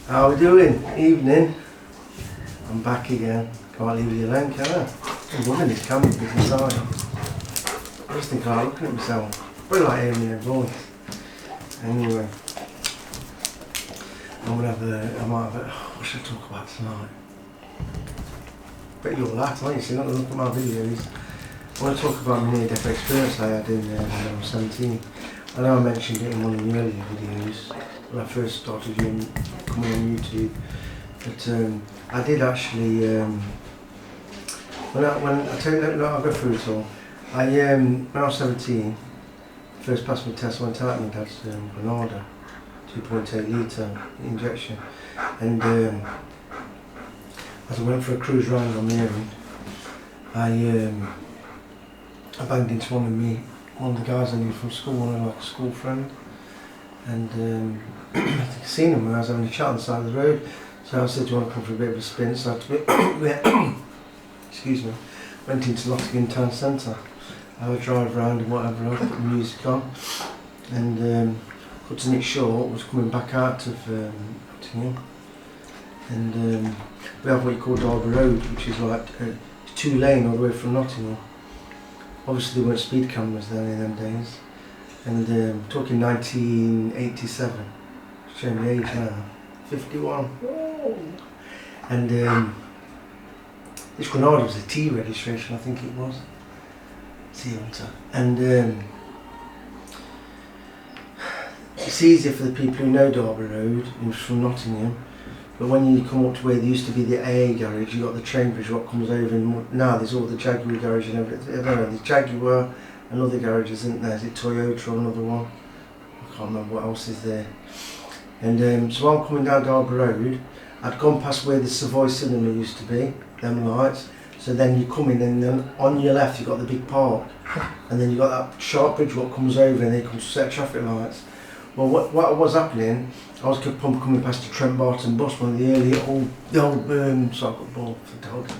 How are we doing? Evening. I'm back again. Can't leave you alone, can I? I'm loving this camera business, aren't I? I just think I like looking at myself. Probably like hearing my own voice. Anyway. I might have what should I talk about tonight? Bet you'll laugh, aren't you? So you're not going to look at my videos. I want to talk about my near-death experience I had when I was 17. I know I mentioned it in one of the earlier videos when I first started coming on YouTube, but I did actually, when I tell you, I'll go through it all. When I was 17, first passed my test, I went out and my dad's Granada, 2.8 litre injection, and as I went for a cruise round on my own, I banged into one of the guys I knew from school, like a school friend, and I think I seen him when I was having a chat on the side of the road. So I said, do you want to come for a bit of a spin? So I excuse me, went into Nottingham town centre. I would drive around and whatever, I put the music on, and cutting it short, was coming back out of Nottingham, and we have what you call Dalby Road, which is like 2 lane all the way from Nottingham. Obviously there weren't speed cameras then in them days, and talking 1987, showing my age now, 51. Whoa. And this Granada was a T registration, I think it was, T Hunter. And it's easier for the people who know Dalby Road, who's from Nottingham. But when you come up to where there used to be the AA garage, you've got the train bridge, what comes over, and now there's all the Jaguar garage and everything. I don't know, there's Jaguar and other garages, isn't there? Is it Toyota or another one? I can't remember what else is there. And so I'm coming down Dalby Road, I'd gone past where the Savoy Cinema used to be, them lights. So then you come in, and then on your left you've got the big park, and then you've got that sharp bridge what comes over, and then comes set traffic lights. Well, what was happening, I was coming past the Trent Barton bus, one of the early old soccer ball for dogs.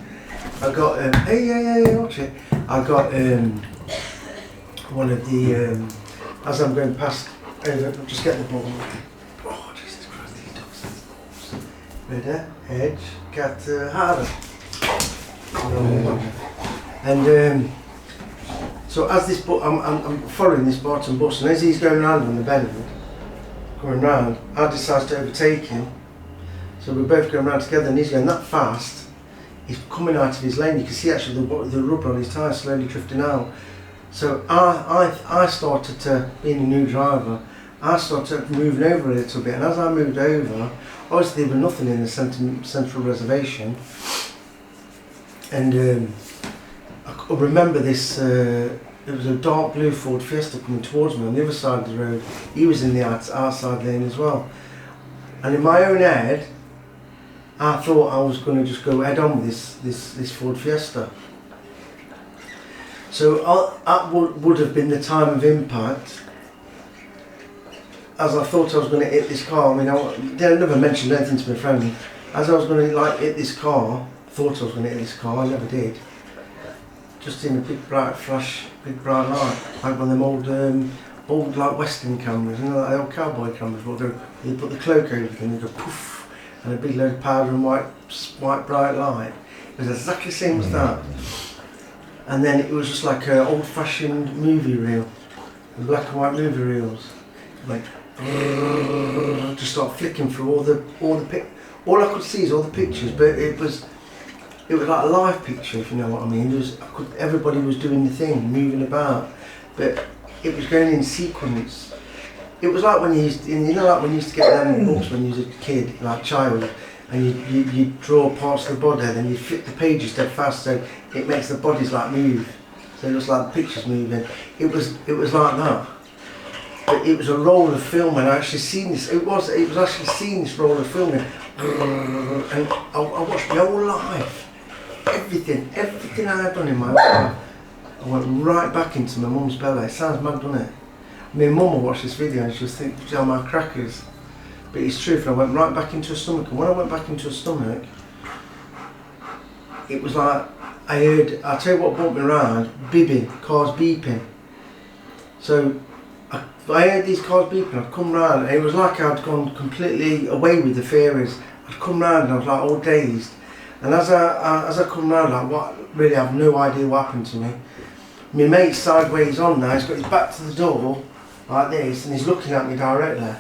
I got, hey, watch it. I got one of the, as I'm going past, just get the ball. Oh, Jesus Christ, these dogs have balls. Ready, edge, get harder. And so as this, I'm following this Barton bus, and as he's going round on the bend, coming round, I decide to overtake him. So we're both going round together, and he's going that fast. He's coming out of his lane. You can see actually the rubber on his tyre slowly drifting out. So I started to, being a new driver, I started moving over a little bit, and as I moved over, obviously there was nothing in the central reservation, and I remember this. There was a dark blue Ford Fiesta coming towards me on the other side of the road. He was in the outside lane as well. And in my own head, I thought I was going to just go head on with this Ford Fiesta. So that would have been the time of impact. As I thought I was going to hit this car, I mean, I never mentioned anything to my friend. As I was going to hit this car, thought I was going to hit this car, I never did. Just in a big bright flash, big bright light, like one of them old like Western cameras, you know, like the old cowboy cameras. You put the cloak over them, you go poof, and a big load of powder and white bright light. It was exactly the same as that. And then it was just like an old-fashioned movie reel, black and white movie reels, like just start flicking through all I could see is all the pictures, but it was like a live picture, if you know what I mean. Everybody was doing the thing, moving about, but it was going in sequence. It was like when you used to get them books when you was a kid, like child, and you draw parts of the body, and you flip the pages dead fast, so it makes the bodies like move. So it looks like the pictures moving. It was like that. But it was a roll of film, and I actually seen this. It was actually seeing this roll of film, and I watched my whole life. Everything I had done in my life, I went right back into my mum's belly. It sounds mad, doesn't it? My mum will watch this video and she'll think, "Oh, my crackers." But it's true, I went right back into her stomach, and when I went back into her stomach, it was like, I'll tell you what brought me around, cars beeping. So I heard these cars beeping, I'd come round, and it was like I'd gone completely away with the fairies. I'd come round and I was like all dazed. And as I come round, like what, really I have no idea what happened to me. My mate's sideways on now, he's got his back to the door, like this, and he's looking at me directly.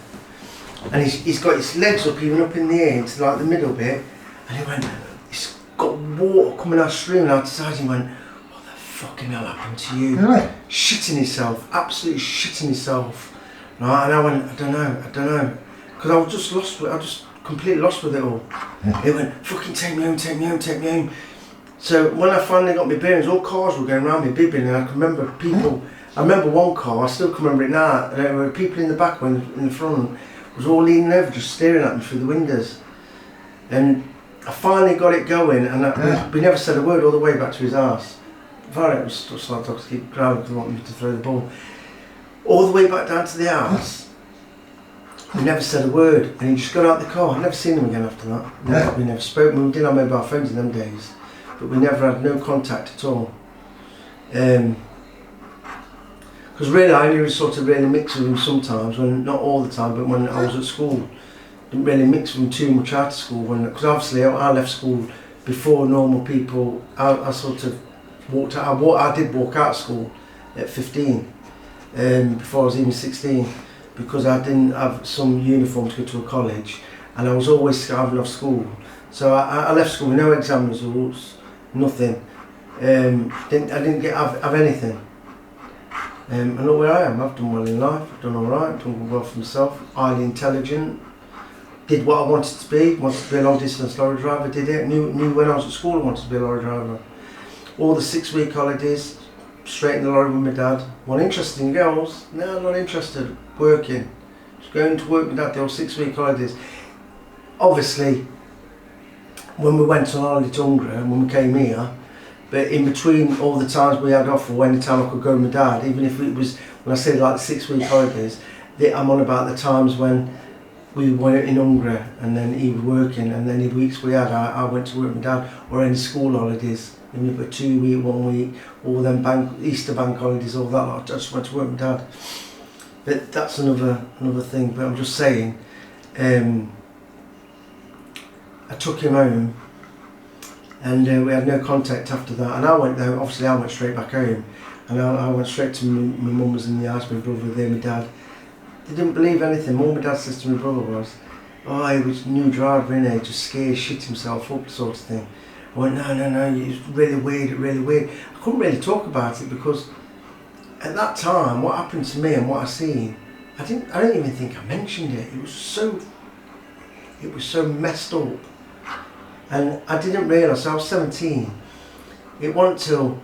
And he's got his legs up, even up in the air, into like the middle bit. And he went, he's got water coming out, streaming out the side, and he went, what the fucking hell happened to you? Really? Shitting himself, absolutely shitting himself. Right, and I went, I don't know. Because I was just lost with it, I was just completely lost with it all. He went, fucking take me home. So when I finally got my bearings, all cars were going around me bibbing, and I can remember people, I remember one car, I still can remember it now, there were people in the back, one in the front, was all leaning over, just staring at me through the windows. And I finally got it going, and we never said a word all the way back to his house. It was just like I was keep growling because he wanted me to throw the ball. All the way back down to the house, we never said a word, and he just got out the car. I've never seen him again after that. We never spoke. We didn't have mobile phones in them days, but we never had no contact at all. Because really, I only sort of really mix with him sometimes, when not all the time, but when I was at school. Didn't really mix with him too much after school, because obviously I left school before normal people. I sort of walked out. I did walk out of school at 15, before I was even 16. Because I didn't have some uniform to go to a college, and I was always skiving off school. So I left school with no exam results, nothing. I didn't have anything. And look where I am. I've done well in life, I've done alright, done well for myself, highly intelligent, did what I wanted to be a long distance lorry driver, did it, knew when I was at school I wanted to be a lorry driver. All the 6-week holidays, straight in the lorry with my dad. One interested in girls? No, not interested. Working. Just going to work with dad, the old 6-week holidays. Obviously, when we went on holiday to Hungary and when we came here, but in between all the times we had off or any time I could go with my dad, even if it was, when I say like 6-week holidays, I'm on about the times when we were in Hungary and then he was working, and then the weeks we had, I went to work with my dad, or any school holidays. Even if it were 2 week, 1 week, all them Easter bank holidays, all that lot, I just went to work with my dad. But that's another thing. But I'm just saying, I took him home, and we had no contact after that. And I went there. Obviously, I went straight back home, and I went straight to my mum was in the house, my brother there, my dad. They didn't believe anything. All my dad says to my brother was, "Oh, he was a new driver, innit? Just scared, shit himself up, sort of thing." I went, no, it's really weird. I couldn't really talk about it because at that time, what happened to me and what I seen, I don't even think I mentioned it. It was so messed up, and I didn't realise. I was 17. It wasn't till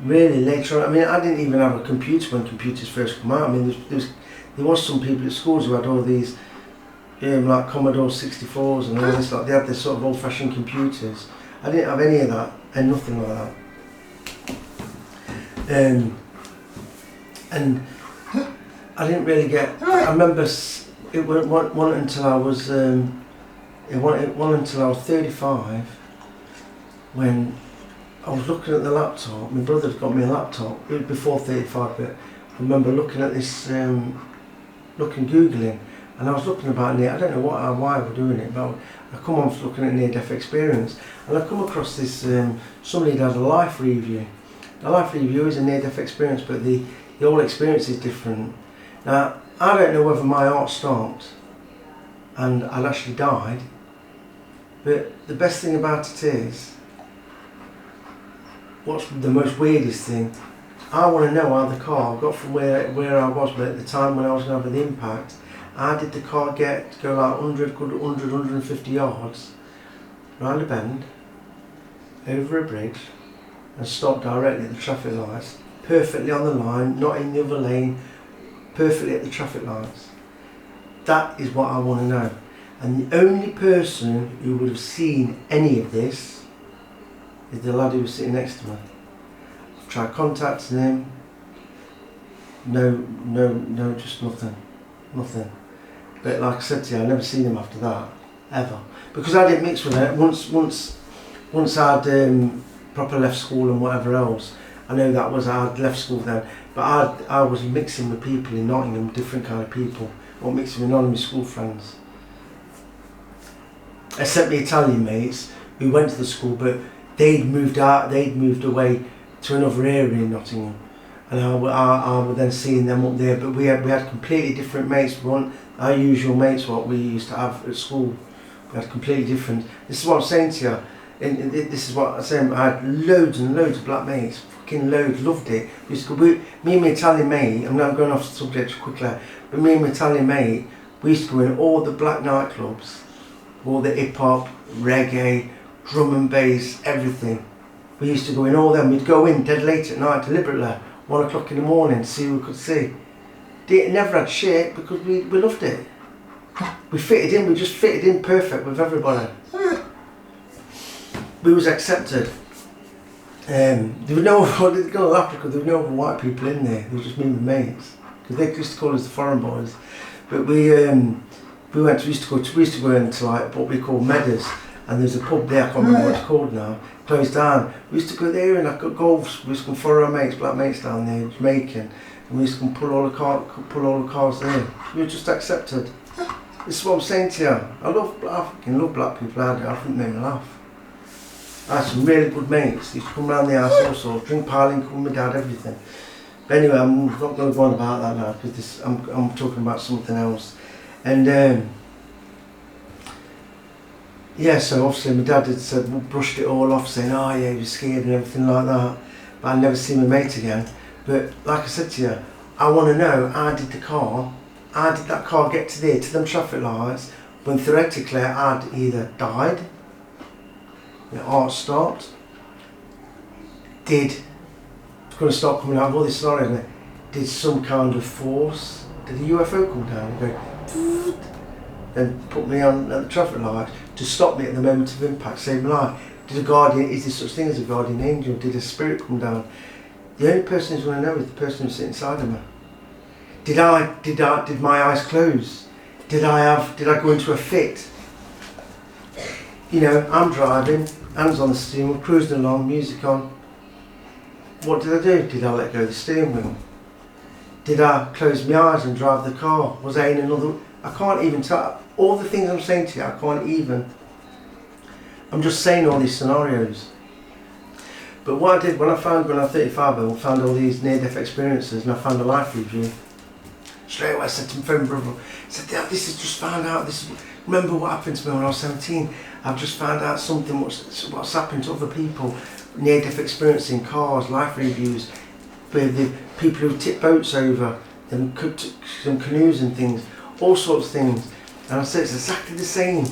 really later on. I mean, I didn't even have a computer when computers first come out. I mean, there was some people at schools who had all these, like Commodore 64s and all this. Like they had this sort of old-fashioned computers. I didn't have any of that, and nothing like that. And I didn't really get. I remember it wasn't until I was. It wasn't until I was 35 when I was looking at the laptop. My brother had got me a laptop. It was before 35, but I remember looking at this, googling, and I was looking about near. I don't know why we're doing it, but I come on looking at near-death experience, and I come across this. Somebody had a life review. A life review is a near-death experience, but the whole experience is different. Now, I don't know whether my heart stopped and I actually died, but the best thing about it is, what's the most weirdest thing, I want to know how the car got from where I was, but at the time when I was going to have the impact, how did the car go like 150 yards, round a bend, over a bridge, and stop directly at the traffic lights, perfectly on the line, not in the other lane, perfectly at the traffic lights. That is what I want to know. And the only person who would have seen any of this is the lad who was sitting next to me. I've tried contacting him. No, just nothing. But like I said to you, I've never seen him after that, ever. Because I didn't mix with it. Once I'd proper left school and whatever else, I know that was, I'd left school then, but I was mixing with people in Nottingham, different kind of people, or mixing with none of my school friends. Except my Italian mates who went to the school, but they'd moved away to another area in Nottingham, and I was then seeing them up there. But we had completely different mates. We weren't our usual mates what we used to have at school. We had completely different. This is what I'm saying to you. And this is what I'm saying. I had loads and loads of black mates, fucking loads. Loved it. We used to go, me and my Italian mate. I'm not going off the subject quickly, but me and my Italian mate, we used to go in all the black nightclubs, all the hip hop, reggae, drum and bass, everything. We used to go in all them. We'd go in dead late at night, deliberately, 1 o'clock in the morning, to see who we could see. Never had shit because we loved it. We fitted in. We just fitted in perfect with everybody. We was accepted. There were no because there were no other white people in there. There was just me and my mates, because they used to call us the foreign boys. But we used to go into like what we call Meadows, and there's a pub there, I can't remember what it's called now, closed down. We used to go there and like golf. We used to go follow our mates, black mates down there, Jamaican, and we used to go pull all the cars there. We were just accepted. This is what I'm saying to you. I fucking love black people out there. I think they made me laugh. I had some really good mates. They used to come round the house also, drink piling, call my dad, everything. But anyway, I'm not going to go on about that now, because I'm talking about something else. And yeah, so obviously my dad had said, brushed it all off, saying, oh yeah, you're scared and everything like that. But I'd never seen my mate again. But like I said to you, I want to know, how did that car get to there, to them traffic lights, when theoretically I'd either died, my heart stopped, it's going to start coming out of all this scenario, isn't it? Did some kind of force, did the UFO come down and go, then put me on at the traffic light to stop me at the moment of impact, save my life? Did a guardian, is there such thing as a guardian angel? Did a spirit come down? The only person who's going to know is the person who's sitting inside of me. Did my eyes close? Did I go into a fit? You know, I'm driving, hands on the steering wheel, cruising along, music on. What did I do? Did I let go of the steering wheel? Did I close my eyes and drive the car? Was I in another? I can't even tell. All the things I'm saying to you, I can't even. I'm just saying all these scenarios. But what I did when I was 35, I found all these near-death experiences, and I found a life review. Straight away I said to my friend brother, I said, Dad, this is just found out, remember what happened to me when I was 17? I've just found out something, what's happened to other people, near-death experience in cars, life reviews, with the people who tip boats over, them canoes and things, all sorts of things. And I said, it's exactly the same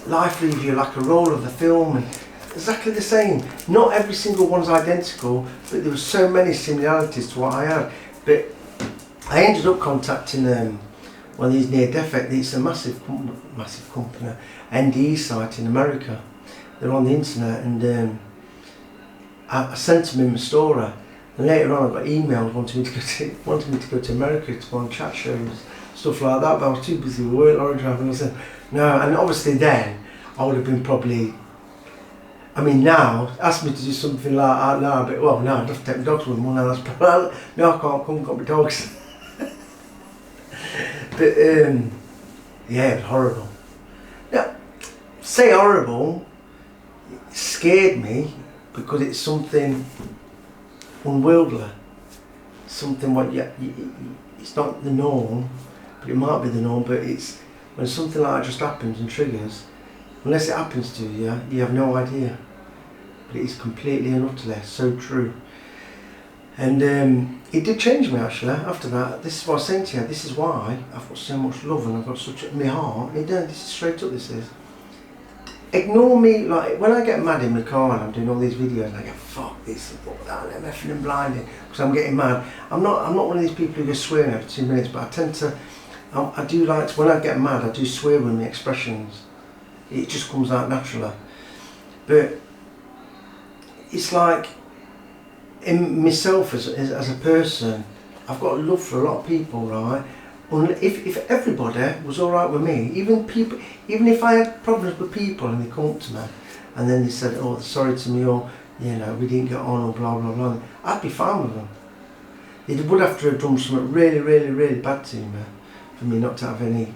life review, like a roll of the film, and exactly the same. Not every single one's identical, but there were so many similarities to what I had. But I ended up contacting one of these near-death, it's a massive company, NDE site in America. They're on the internet, and I sent them in my story. And later on I got emails wanting me to go to America to go on chat shows, stuff like that, but I was too busy with work, lorry driving. I said, no, and obviously then I would have been probably, I mean now, ask me to do something like that now, but well now I'd have to take my dogs with me, well now that's probably, no I can't come, got my dogs. But yeah, it was horrible. Now, say horrible, it scared me because it's something unworldly, something what it's not the norm, but it might be the norm. But it's when something like that just happens and triggers. Unless it happens to you, you have no idea. But it is completely and utterly so true. And it did change me actually after that. This is what I was saying to you. This is why I've got so much love and I've got such in my heart. And this is straight up. This is. Ignore me, like when I get mad in my car and I'm doing all these videos and I go fuck this and fuck that and I'm effing and blinding because I'm getting mad. I'm not one of these people who go swearing every 2 minutes, but I tend to, I do like to, when I get mad I do swear with my expressions. It just comes out naturally. But it's like in myself as a person, I've got love for a lot of people, right? If everybody was alright with me, even if I had problems with people and they come up to me and then they said, oh, they're sorry to me, or you know, we didn't get on or blah blah blah, I'd be fine with them. It would have to have done something really, really, really bad to me for me not to have any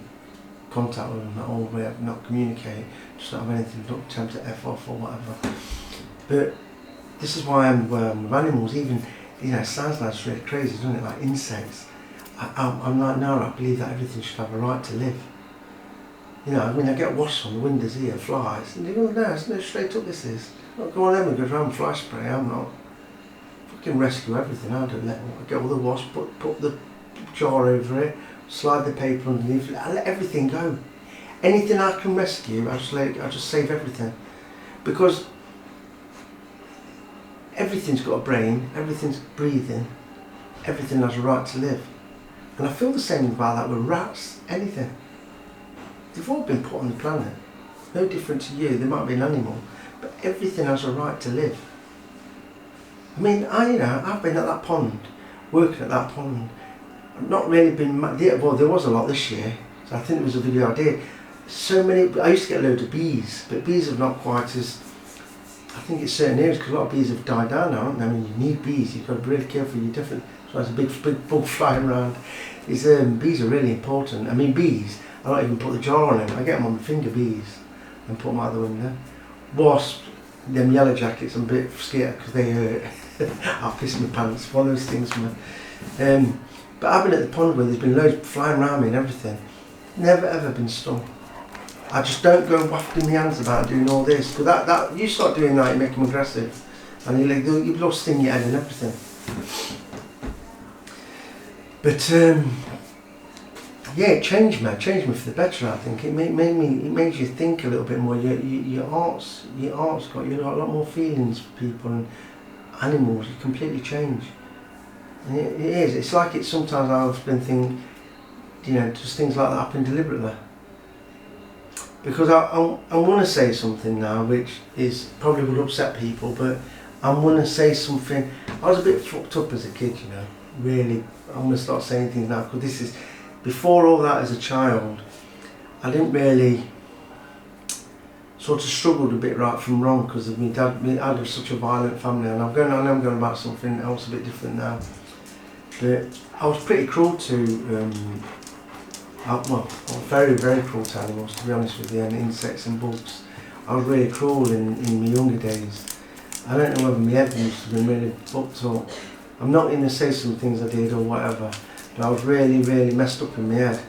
contact with them at all, way of not communicate, just not have anything, not attempt to F off or whatever. But this is why I'm with animals, even, you know, it sounds like it's really crazy, doesn't it, like insects. I'm like, no, I believe that everything should have a right to live. You know, I mean, I get wasps on the windows here, flies, and you go, no, it's no straight up this is. Not go on them and go around fly spray, I'm not. Fucking rescue everything, I don't let them. I get all the wasps, put the jar over it, slide the paper underneath, I let everything go. Anything I can rescue, I just save everything. Because everything's got a brain, everything's breathing, everything has a right to live. And I feel the same about that with rats, anything. They've all been put on the planet. No different to you, they might be an animal, but everything has a right to live. I mean, I've been at that pond, working at that pond. I've not really been, well, there was a lot this year, so I think it was a video I did. So many, I used to get loads of bees, but bees have not quite as, I think it's certain areas, because a lot of bees have died down now, I mean, you need bees, you've got to be really careful, you're different. So there's a big bug flying around. Bees are really important. I mean, bees, I don't even put the jar on them, I get them on my finger, bees, and put them out the window. Wasps, them yellow jackets, I'm a bit scared because they hurt. I'll piss my pants, one of those things, man. But I've been at the pond where there's been loads flying around me and everything. Never ever been stung. I just don't go wafting my hands about doing all this, because that you start doing that, you make them aggressive, and you lost sting your head and everything. But yeah, it changed me for the better. I think it made you think a little bit more. Your art's got a lot more feelings for people and animals. You completely change. And it is. It's like it. Sometimes I often think, you know, just things like that happen deliberately. Because I want to say something now, which is probably would upset people, but I'm going to say something. I was a bit fucked up as a kid, you know. Really, I'm going to start saying things now, because this is. Before all that, as a child, I didn't really sort of struggled a bit right from wrong, because of my dad. My dad was such a violent family, and I'm going about something else a bit different now. But I was pretty cruel to, well, very, very cruel to animals, to be honest with you, and insects and bugs. I was really cruel in my younger days. I don't know whether my head used to be really fucked up. I'm not going to say some things I did or whatever, but I was really, really messed up in my head.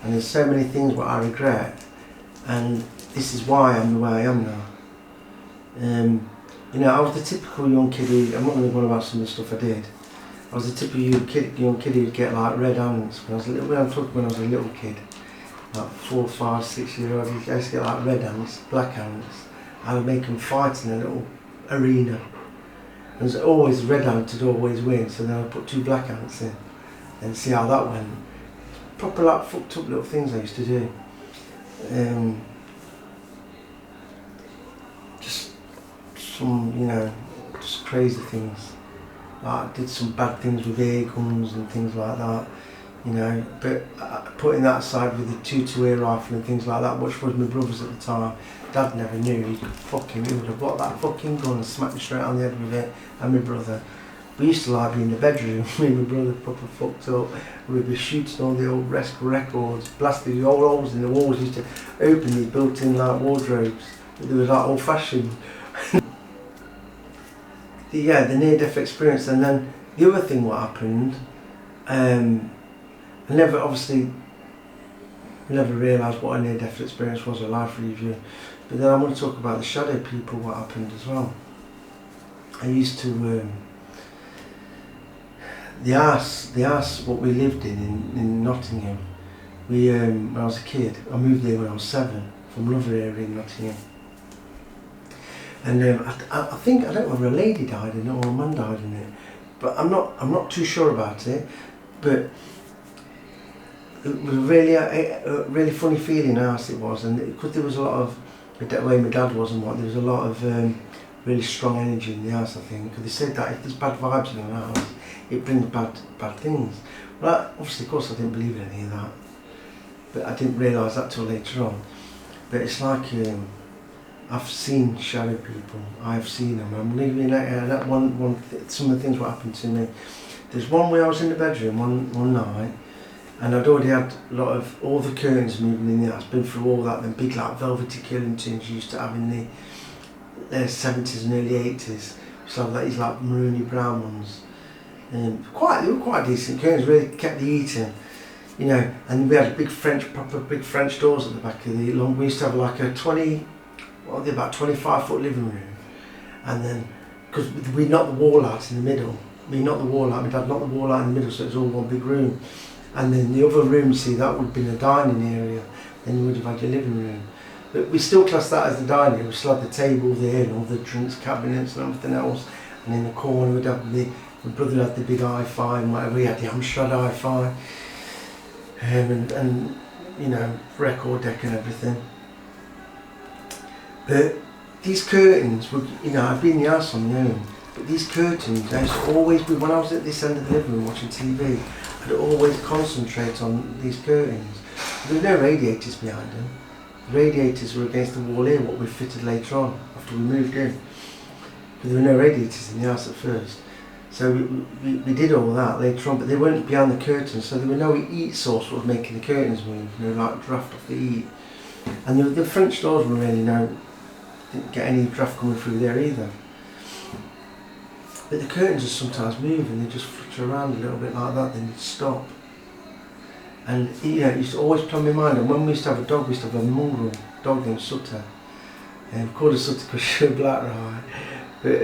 And there's so many things what I regret, and this is why I'm the way I am now. You know, I was the typical young kid who, I'm not going to go on about some of the stuff I did. I was the typical young kid who'd get like red ants when I was a little kid, like 4, 5, 6 years old. I used to get like red ants, black ants. I would make them fight in a little arena. And there's always red ant would always win, so then I'd put 2 black ants in and see how that went. Proper like fucked up little things I used to do. Just some, you know, just crazy things. Like I did some bad things with air guns and things like that, you know. But putting that aside with the 2 air rifle and things like that, which was my brother's at the time, Dad never knew. He would have got that fucking gun and smacked me straight on the head with it, and my brother. We used to like be in the bedroom, me and my brother proper fucked up. We'd be shooting all the old records, blasting the old holes in the walls. We used to open these built-in like wardrobes. They was like old-fashioned. The near-death experience, and then the other thing what happened, I never realised what a near-death experience was, a life review. But then I want to talk about the shadow people, what happened as well. I used to, the house what we lived in Nottingham, when I was a kid, I moved there when I was 7, from Lorry area in Nottingham. And I think, I don't know whether a lady died in it or a man died in it, but I'm not too sure about it. But it was a really funny feeling house it was, and because there was a lot of, the way my dad was and what, there was a lot of really strong energy in the house, I think, because they said that if there's bad vibes in the house, it brings bad things. Well, obviously, of course, I didn't believe in any of that, but I didn't realise that till later on. But it's like, I've seen shadow people. I've seen them. I'm leaving that some of the things what happened to me. There's one where I was in the bedroom one night, and I'd already had a lot of all the curtains moving in the house. Been through all that. Them big like velvety curtains you used to have in the 70s and early 80s. So like these like maroony brown ones. They were quite decent curtains. Really kept the heat in. You know, and we had proper big French doors at the back of the long. We used to have like a about 25-foot living room, and then because we knocked the wall out in the middle. My dad knocked the wall out in the middle, so it was all one big room. And then the other room, see, that would have been a dining area. Then you would have had your living room. But we still class that as the dining room. We still had the table there and all the drinks cabinets and everything else. And in the corner we'd have my brother had the big hi-fi and whatever. He had the Amstrad hi-fi. And you know, record deck and everything. But these curtains would, you know, I've been in the house on my own, but these curtains, I used to always be, when I was at this end of the living room watching TV, I'd always concentrate on these curtains. There were no radiators behind them. The radiators were against the wall here, what we fitted later on, after we moved in. But there were no radiators in the house at first. So we did all that later on, but they weren't behind the curtains, so there were no heat source that was making the curtains move, you know, like draft off the heat. And the French doors were really didn't get any draft coming through there either. But the curtains would sometimes move and they just flutter around a little bit like that, then they'd stop. And you know, it used to always play on my mind. And when we used to have a dog, we used to have a mongrel dog named Sutter. And we called her Sutter because she was black, right? But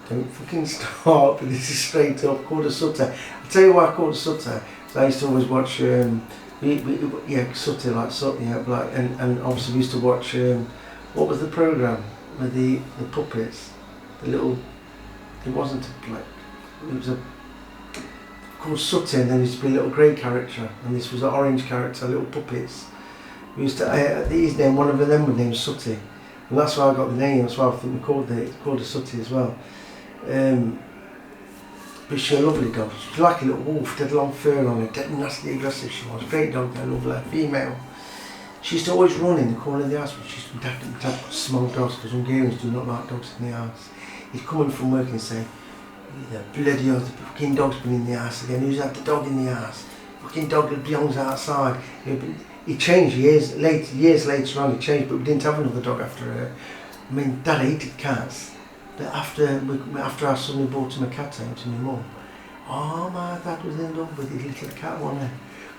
don't fucking start, but this is straight up, called her Sutter. I'll tell you why I called her Sutter. So I used to always watch, Sutter, like Sutter, yeah, black, and obviously we used to watch, what was the programme with the puppets, the little, it wasn't a black, it was called Sutter, and then there used to be a little grey character, and this was an orange character, little puppets. We used to, his name, one of them was named Sutty, and that's why I got the name, that's why I think we called her Sutty as well. But she was a lovely dog. She was like a little wolf, dead long fur on her, dead nasty aggressive she was. Great dog, I love her, female. She used to always run in the corner of the house, but my dad got small dogs, because Hungarians do not like dogs in the house. He'd come in from work and say, the bloody other fucking dog's been in the house again, who's had the dog in the house? Fucking dog that belongs outside. He changed years later on, he changed, but we didn't have another dog after her. I mean, Dad hated cats. But after I suddenly bought him a cat home to my mum, oh, my dad was in love with his little cat, wasn't he?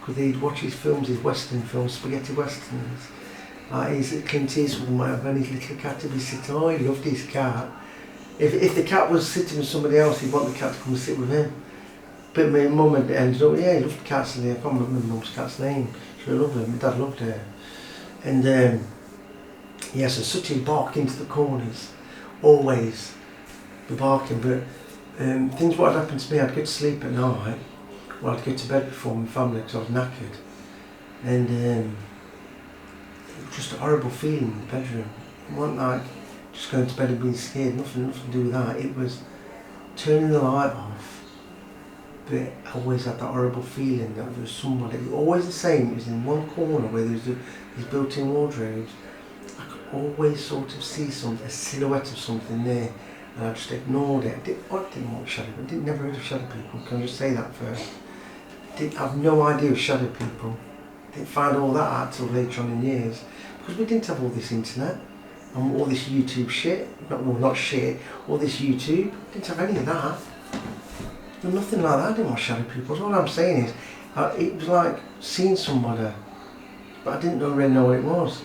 Because he'd watch his films, his western films, spaghetti westerns, like his Clint Eastwood and whatever, and his little cat would be sitting, oh, he loved his cat. If the cat was sitting with somebody else, he'd want the cat to come and sit with him. But my mum had ended up, yeah, he loved cats, and I can't remember my mum's cat's name. She loved her, my dad loved her. And yeah, so such a bark into the corners, always be barking. But things what had happened to me, I'd go to sleep at night, well, I'd go to bed before my family because I was knackered. And it was just a horrible feeling in the bedroom. It wasn't like just going to bed and being scared, nothing to do with that. It was turning the light off, but I always had that horrible feeling that there was somebody, it was always the same. It was in one corner where there was these built-in wardrobes. I could always sort of see a silhouette of something there, and I just ignored it. I didn't want shadow people. I didn't never heard of shadow people. Can I just say that first? I have no idea of shadow people. I didn't find all that out till later on in years, because we didn't have all this internet and all this YouTube shit. Not shit. All this YouTube. Didn't have any of that. No, nothing like that. I didn't want shadow people. All I'm saying is, it was like seeing somebody, but I didn't really know what it was.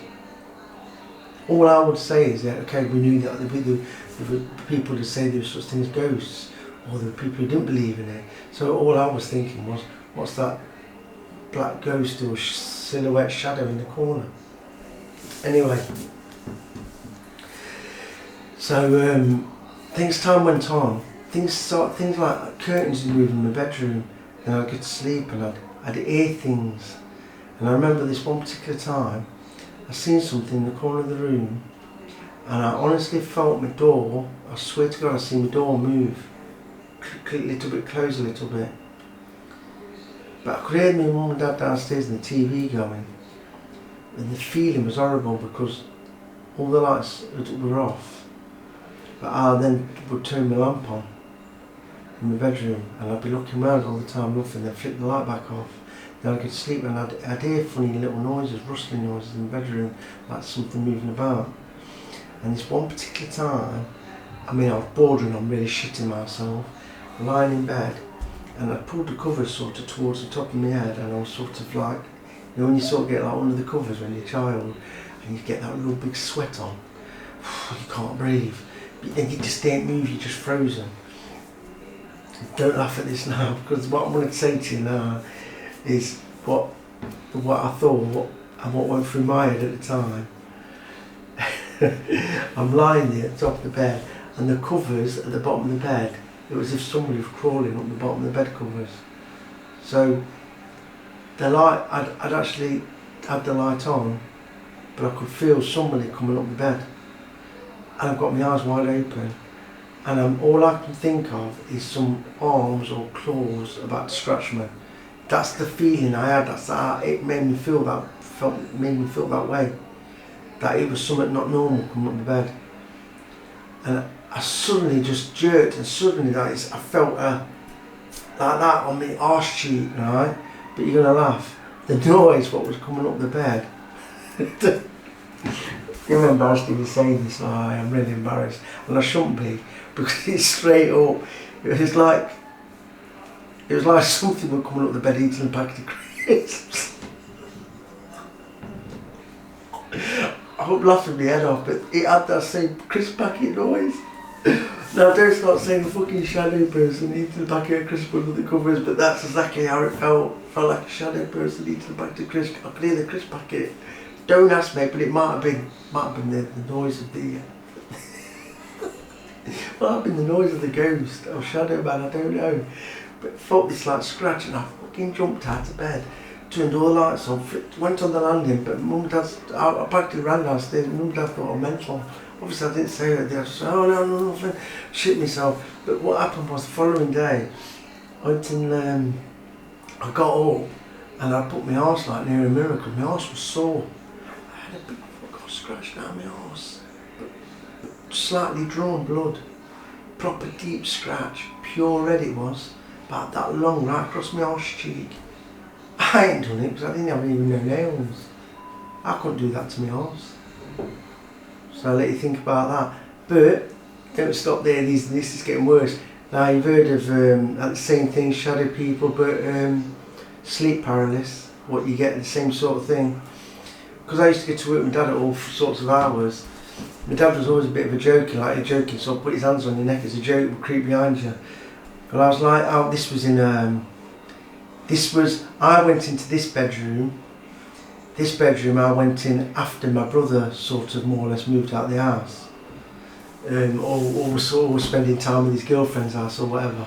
All I would say is that, okay, we knew that there were people that say there were such things as ghosts, or there were people who didn't believe in it. So all I was thinking was, what's that black ghost or silhouette shadow in the corner? Anyway, so time went on. Things like curtains would move in my bedroom, and I'd go to sleep and I'd hear things. And I remember this one particular time, I seen something in the corner of the room, and I honestly felt my door, I swear to God, I seen my door move, a little bit, close a little bit. But I could hear my mum and dad downstairs and the TV going, and the feeling was horrible because all the lights were off, but I then would turn my lamp on in my bedroom, and I'd be looking around all the time, nothing, then flip the light back off. Then I'd get to sleep, and I'd hear funny little noises, rustling noises in the bedroom, like something moving about. And this one particular time, I mean, I was bordering on really shitting myself, lying in bed, and I pulled the covers sort of towards the top of my head, and I was sort of like, you know, when you sort of get like under the covers when you're a child, and you get that real big sweat on, you can't breathe, and you just don't move, you're just frozen. Don't laugh at this now, because what I'm going to say to you now is what I thought and what went through my head at the time. I'm lying there at the top of the bed, and the covers at the bottom of the bed, it was as if somebody was crawling up the bottom of the bed covers. So the light, I'd actually had the light on, but I could feel somebody coming up the bed, and I've got my eyes wide open, and all I can think of is some arms or claws about to scratch me. That's the feeling I had. That's how it made me feel that way. That it was something not normal coming up the bed, and I suddenly just jerked, and suddenly I felt like that on my arse cheek, right? But you're gonna laugh. The noise, what was coming up the bed. I'm embarrassed to be saying this. I'm really embarrassed, and I shouldn't be, because it's straight up. It was like something was coming up the bed eating a packet of crisps. I hope laughing my head off, but it had that same crisp packet noise. Now don't start saying a fucking shadow person eating a packet of crisps under the covers, but that's exactly how it felt. It felt like a shadow person eating a packet of crisps. I could hear the crisp packet. Don't ask me, but it might have been the noise of the might have been the noise of the ghost or shadow man, I don't know. But it felt this like scratch, and I fucking jumped out of bed, turned all the lights on, went on the landing, but Mum and Dad's, I practically ran downstairs, Mum and Dad thought I'm mental. Obviously I didn't say it, I just said, oh no, nothing, shit myself. But what happened was the following day, I went and I got up, and I put my arse like near a mirror, because my arse was sore. I had a big fucking scratch down my arse, but slightly drawn blood, proper deep scratch, pure red it was, about that long, right across my arse cheek. I ain't done it because I didn't have even no nails. I couldn't do that to my arse. So I'll let you think about that. But don't stop there, this is getting worse. Now you've heard of the same thing, shadow people, but sleep paralysis, what you get, the same sort of thing. Because I used to get to work with my dad at all sorts of hours. My dad was always a bit of a joker, like a joking, so I'll put his hands on your neck as a joke, would creep behind you. But I was like, oh, this was in, I went into this bedroom I went in after my brother sort of more or less moved out of the house. Or was spending time with his girlfriend's house or whatever.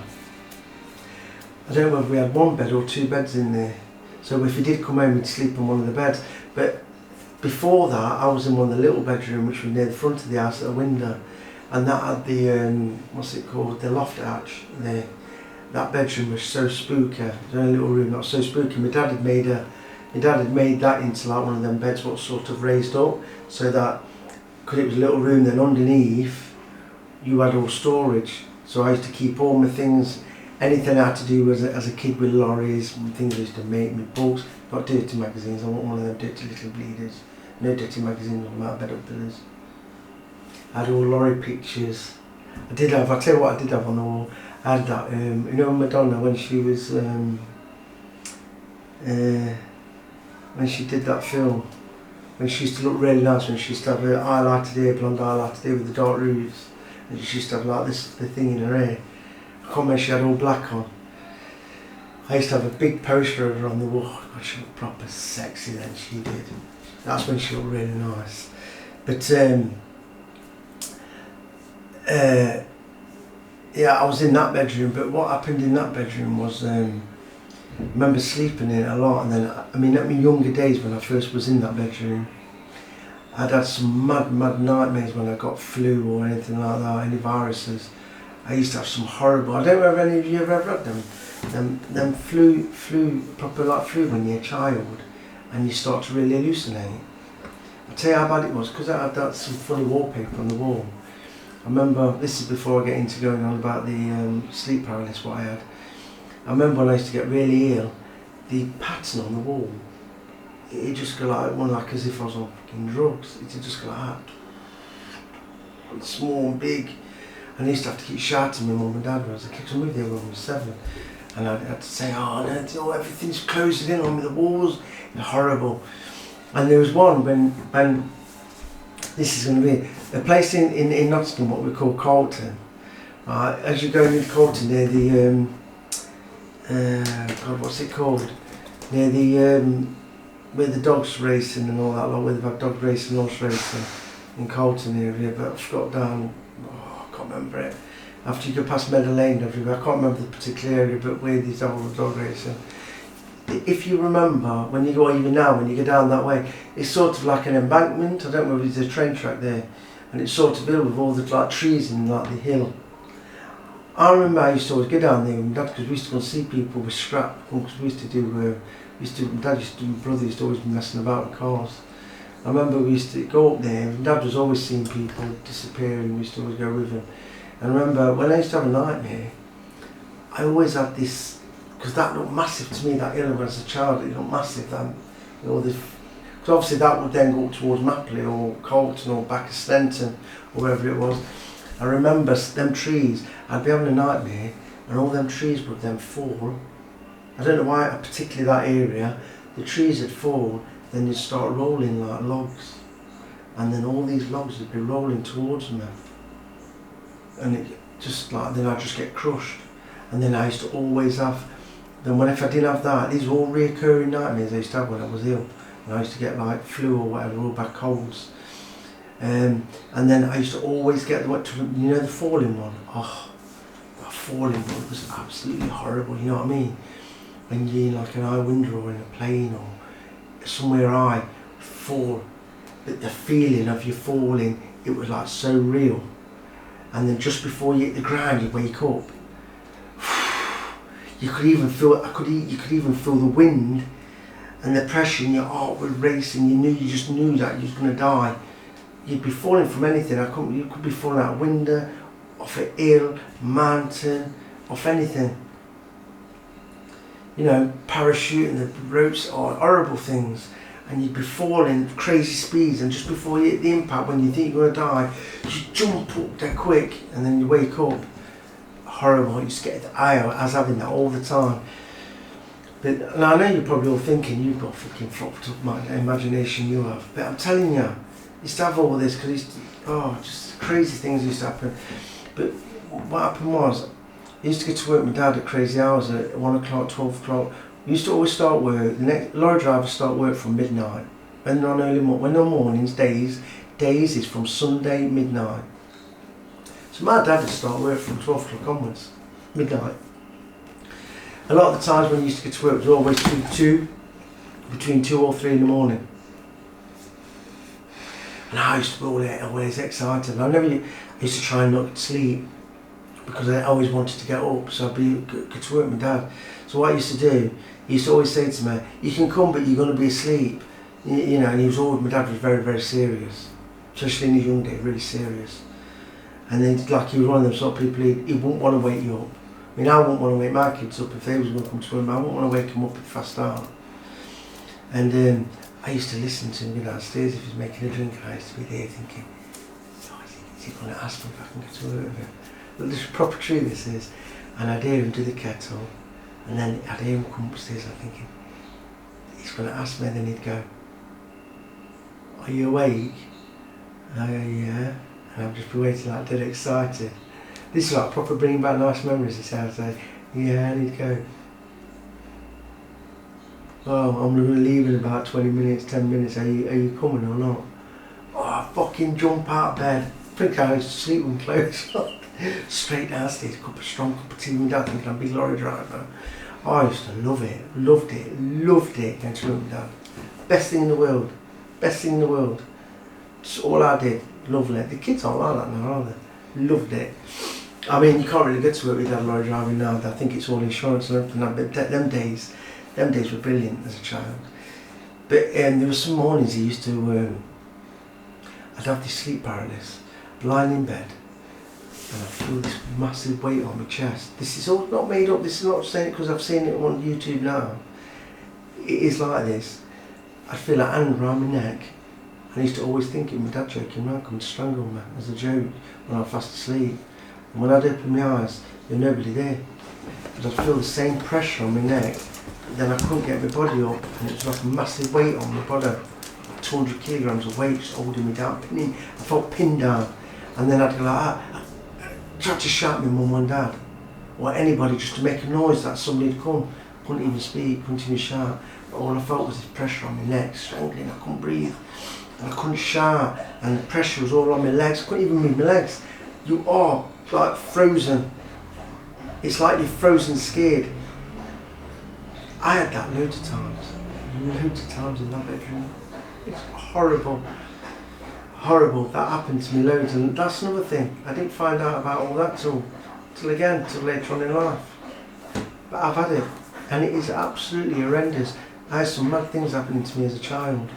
I don't know whether we had one bed or two beds in there. So if he did come home, he'd sleep in one of the beds. But before that, I was in one of the little bedroom, which was near the front of the house at a window. And that had the, what's it called, the loft arch there. That bedroom was so spooky. It was only a little room, not so spooky. My dad had made that into like one of them beds what sort of raised up, so that, because it was a little room, then underneath you had all storage. So I used to keep all my things, anything I had to do as a kid with lorries and things I used to make, my books, not dirty magazines. I want one of them dirty little bleeders. No dirty magazines on my bed up pillars. I had all lorry pictures. I'll tell you what I did have on the wall. I had that, you know Madonna, when she was, when she did that film, when she used to look really nice, when she used to have her highlighted hair, blonde highlighted hair with the dark roots, and she used to have like the thing in her hair. I can't remember, she had all black on. I used to have a big poster of her on the wall. God, she looked proper sexy then, she did. That's when she looked really nice. But yeah, I was in that bedroom, but what happened in that bedroom was, I remember sleeping in it a lot, and then, I mean, at my younger days when I first was in that bedroom, I'd had some mad nightmares when I got flu or anything like that, any viruses. I used to have some horrible, I don't know if any of you ever had them flu, proper like flu when you're a child, and you start to really hallucinate. I'll tell you how bad it was, because I had that, some funny wallpaper on the wall. I remember, this is before I get into going on about the sleep paralysis what I had. I remember when I used to get really ill, the pattern on the wall, it just go like, one like as if I was on fucking drugs. It just go like that. And small and big. And I used to have to keep shouting to my mum and dad when I was a kid, because I moved there when I was 7. And I had to say, oh no, you know, everything's closing in on me, the walls, they're horrible. And there was one when this is going to be a place in Nottingham, what we call Colton. As you're going into Colton, near the God, what's it called? Near the where the dogs racing and all that lot, where they've had dog racing, horse racing in Colton area. But I've got down, I can't remember it. After you go past Meadow Lane, everywhere, I can't remember the particular area, but where these all the dog racing. If you remember, when you go, even now, when you go down that way, it's sort of like an embankment. I don't know if there's a train track there, and it's sort of built with all the like trees and like the hill. I remember I used to always go down there with my dad, because we used to go and see people with scrap, because we used to do, my dad used to, my brother used to always be messing about with cars. I remember we used to go up there, and Dad was always seeing people disappearing, we used to always go with him. And I remember when I used to have a nightmare, I always had this, because that looked massive to me, that hill as a child, it looked massive, that, you know, because obviously that would then go up towards Mapley or Colton or back of Stenton or wherever it was. I remember them trees, I'd be having a nightmare and all them trees would then fall. I don't know why, particularly that area, the trees would fall, then they'd start rolling like logs. And then all these logs would be rolling towards me. And it just like, then I'd just get crushed. And then I used to always have, then if I didn't have that, these were all reoccurring nightmares I used to have when I was ill. And I used to get like flu or whatever, all bad colds. And then I used to always get, you know, the falling one? Oh, that falling one was absolutely horrible, you know what I mean? When you're in like an high window or in a plane or somewhere high, fall, but the feeling of you falling, it was like so real. And then just before you hit the ground, you wake up. You could even feel, you could even feel the wind and the pressure in your heart was racing. You just knew that you was going to die. You'd be falling from anything. You could be falling out a window, off a hill, mountain, off anything. You know, parachuting, the ropes are horrible things. And you'd be falling crazy speeds, and just before you hit the impact, when you think you're going to die, you jump up there quick, and then you wake up. Horrible. You just get, I was having that all the time. But and I know you're probably all thinking, you've got fucking flopped up my imagination, you have. But I'm telling you, I used to have all this, because just crazy things used to happen. But what happened was, I used to get to work with my dad at crazy hours, at 1 o'clock, 12 o'clock. We used to always start work, the next lorry drivers start work from midnight. When on mornings, days is from Sunday midnight. So my dad would start work from 12 o'clock onwards, midnight. A lot of the times when we used to get to work, it was always between 2 or 3 in the morning. And I used to be always excited. I used to try and not sleep, because I always wanted to get up, so I'd get to work with my dad. So what I used to do, he used to always say to me, you can come but you're going to be asleep. You know, and my dad was very, very serious. Especially in his young days, really serious. And then like he was one of them sort of people, he wouldn't want to wake you up. I mean, I wouldn't want to wake my kids up if they was going to come to him. I wouldn't want to wake them up fast out. And I used to listen to him go downstairs if he was making a drink, and I used to be there thinking, oh, is he going to ask me if I can get to work with him? But this is proper true, this is. And I'd hear him do the kettle, and then I'd hear him come upstairs, I'm thinking, he's going to ask me, and then he'd go, are you awake? And I go, yeah. And I'd just be waiting like dead excited. This is like proper bringing back nice memories, this I'd say, yeah, and he'd go, oh, I'm going to leave in about 20 minutes, 10 minutes, are you coming or not? Oh, I fucking jump out of bed. I think I used to sleep with clothes on. Straight downstairs, strong cup of tea with Dad, thinking I'm a big lorry driver. I used to love it, loved it going to work with Dad. Best thing in the world, best thing in the world. Just all I did, lovely. The kids aren't like that now, are they? Loved it. I mean, you can't really get to work with Dad lorry driving now. I think it's all insurance and everything. But them days were brilliant as a child. But there were some mornings he used to I'd have this sleep paralysis, lying in bed, and I feel this massive weight on my chest. This is all not made up, this is not saying it because I've seen it on YouTube now. It is like this. I'd feel a hand around my neck. I used to always think it was my dad joking around, coming to strangle me as a joke when I was fast asleep. And when I'd open my eyes, there was nobody there. But I'd feel the same pressure on my neck, but then I couldn't get my body up, and it was like a massive weight on my body. 200 kilograms of weight just holding me down, pinning. I felt pinned down. And then I'd go like that. I tried to shout my mum and dad, or anybody, just to make a noise that somebody had come. Couldn't even speak, couldn't even shout. But all I felt was this pressure on my neck, strangling. I couldn't breathe, and I couldn't shout, and the pressure was all on my legs. I couldn't even move my legs. You are like frozen. It's like you're frozen scared. I had that loads of times in that bedroom. It's horrible, horrible. That happened to me loads, and that's another thing. I didn't find out about all that till later on in life. But I've had it, and it is absolutely horrendous. I had some mad things happening to me as a child.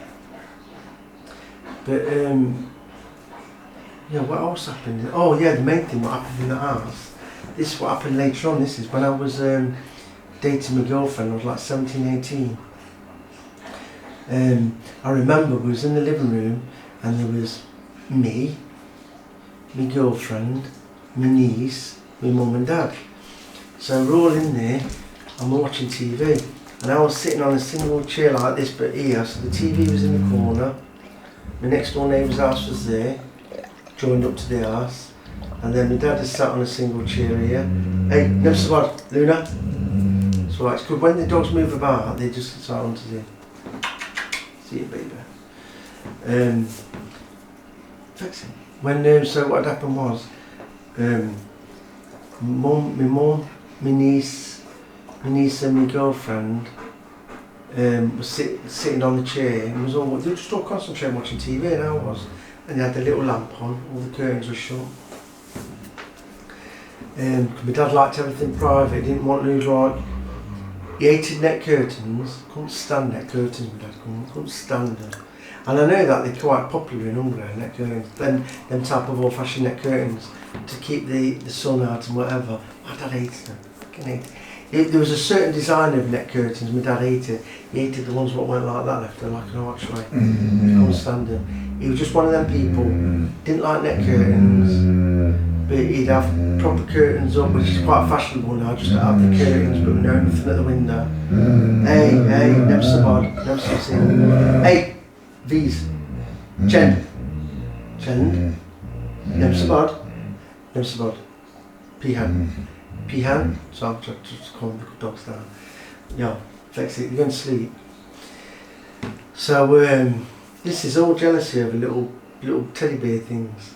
But yeah, what else happened? Oh yeah, the main thing what happened in the house. This is what happened later on. This is when I was dating my girlfriend. I was like 17, 18. I remember we was in the living room, and there was me, my girlfriend, my niece, my mum and dad. So we're all in there, and we're watching TV. And I was sitting on a single chair like this, but here, so the TV was in the corner. My next door neighbour's house was there, joined up to their house. And then my dad is sat on a single chair here. Hey, no survive, Luna. So it's good. When the dogs move about, they just sit onto the. See you, baby. Fix it. When so what happened was, my mum, my niece, and my girlfriend was sitting on the chair, and they were just all concentrating watching TV, and I was, and they had the little lamp on, all the curtains were shut. My dad liked everything private, he didn't want to lose like. He hated net curtains, couldn't stand net curtains, my dad couldn't stand them. And I know that they're quite popular in Mowbray, net curtains, them type of old-fashioned net curtains, to keep the sun out and whatever. My dad hated them, fucking hated it. There was a certain design of net curtains my dad hated. He hated the ones that went like that, left like an archway. He couldn't stand them. He was just one of them people, didn't like net curtains, but he'd have proper curtains up, which is quite fashionable now, just to have the curtains but with nothing at the window. Hey, never so bad, never so seen. Hey, these. Chend, never so bad. Peahan, so I'll just call them the dogs down. Yeah, fix it, you're going to sleep. So this is all jealousy over little teddy bear things.